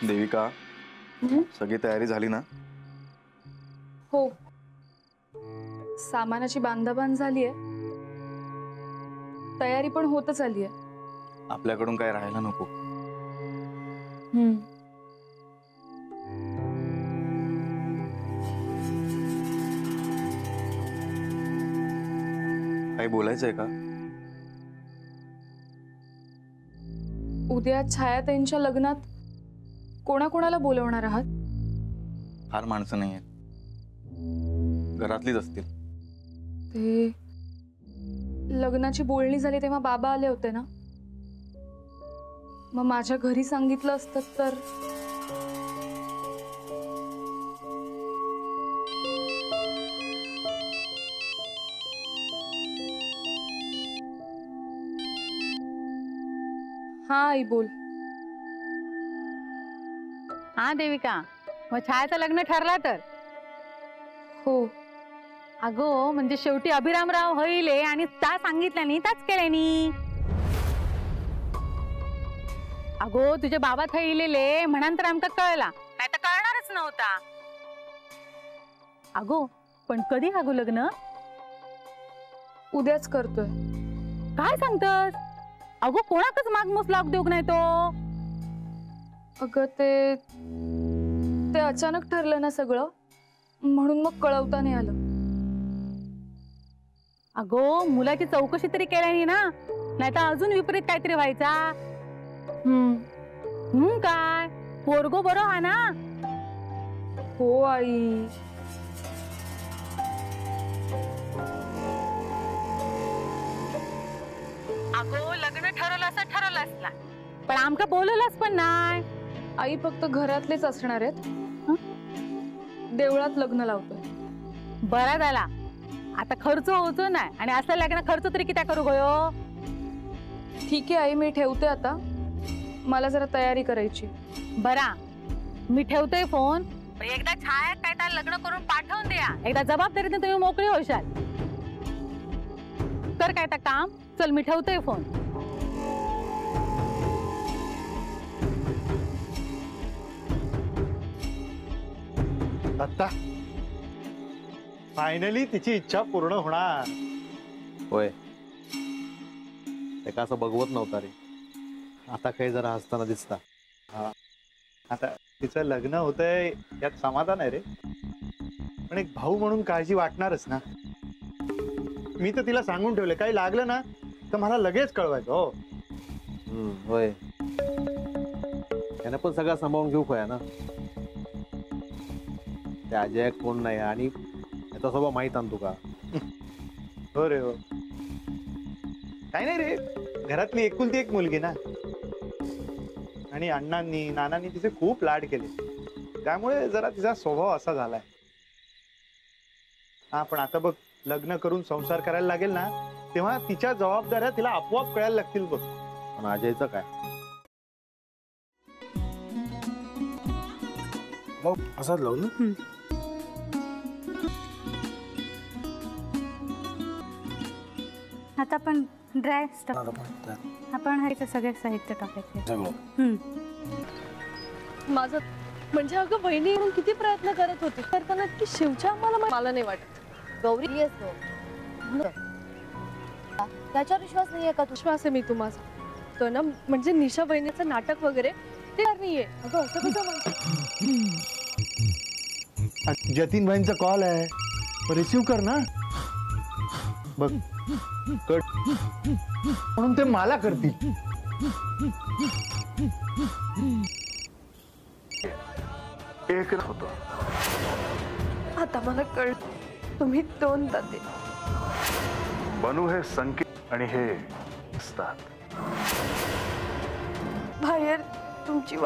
देविका, सगळी तयारी झाली ना? हो, सामानाची बांधाबांध झालीये, तयारी पण होतच आलीये. आपल्याकडून काय राहायला नको. काही बोलायचंय का? उद्या छायाताईंच्या लग्नात कोणाकोणाला बोलवणार आहात? फार माणसं नाहीये, घरातलीच असतील. ते लग्नाची बोलणी झाली तेव्हा बाबा आले होते ना, मग माझ्या घरी सांगितलं असतं तर. हा आई बोल. हा देविका, मग छायाचं लग्न ठरला तर? हो. अगो म्हणजे शेवटी अभिरामराव होईले आणि त्या सांगितल्यानी त्याच केल्यानी. अगो तुझे बाबा थैलेले म्हणून तर आमका कळला, नाही तर कळणारच नव्हता. अगो पण कधी अगो लग्न? उद्याच करतोय. काय सांगतस? अगो कोणाकच मागमूस लाग देऊ नाही तो. अगं ते अचानक ठरलं ना सगळं, म्हणून मग कळवता नाही आलं. अगो मुलाची चौकशी तरी केल्यानी ना, नाही तर अजून विपरीत काहीतरी व्हायचा. काय पोरगो बरो हा ना? हो आई. अगो लग्न ठरवलं असं ठरवलं असला, पण आमका बोलवलंच पण नाही. आई फक्त घरातलेच असणार आहेत. देवळात लग्न लावतोय. बरा झाला, आता खर्च होतो नाही आणि असं लग्न खर्च तरी किती करू गयो. ठीक आहे आई, मी ठेवते आता, मला जरा तयारी करायची. बरा मी ठेवतोय फोन. एकदा छाया काय तर लग्न करून पाठवून द्या, एकदा जबाबदारीने तुम्ही मोकळी होशाल. कर काय तर काम. चल मी ठेवतोय फोन. आता फायनली तिची इच्छा पूर्ण होणार. होय, ते का असं बघवत नव्हता रे, आता काही जरा हसताना दिसता. हा, आता तिचं लग्न होतंय यात समाधान आहे रे, पण एक भाऊ म्हणून काळजी वाटणारच ना. मी तर तिला सांगून ठेवले, काही लागलं ना तर मला लगेच कळवायचं. हो होय, त्याने पण सगळं सांभाळून घेऊ खोया ना. ते अजय कोण नाही आणि त्याचा स्वभाव माहित आणतो का? हो रे हो. काही नाही रे, घरातली एकुलती एक मुलगी ना, आणि अण्णांनी नानांनी तिचे खूप लाड केले, त्यामुळे जरा तिचा स्वभाव असा झालाय. हा पण आता बघ, लग्न करून संसार करायला लागेल ना, तेव्हा तिच्या जबाबदाऱ्या तिला आपोआप कळायला लागतील बघ. पण अजयचं काय? मग असंच लावू ना. आता आपण ड्राय स्टफ, आपण हरीचं सगळे साहित्य टाकायचे. माझं म्हणजे अगं बहिणी म्हणून किती प्रयत्न करत होती, करताना की शिवच्या मला नाही वाटत. गौरी असतो त्याच्यावर विश्वास नाहीये का? विश्वास आहे मी तुम्हाला. तो ना म्हणजे निशा बहिणीचं नाटक वगैरे ते नाहीये. अगं असं कसं म्हणतो? जतीन भाईंचा कॉल आहे, रिसीव कर ना. बघ कट म्हणून ते मला करतील. एक होतो आता मला कळ, तुम्ही दोन दाते. बनू हे संकेत आणि हे असतात. बाहेर तुमची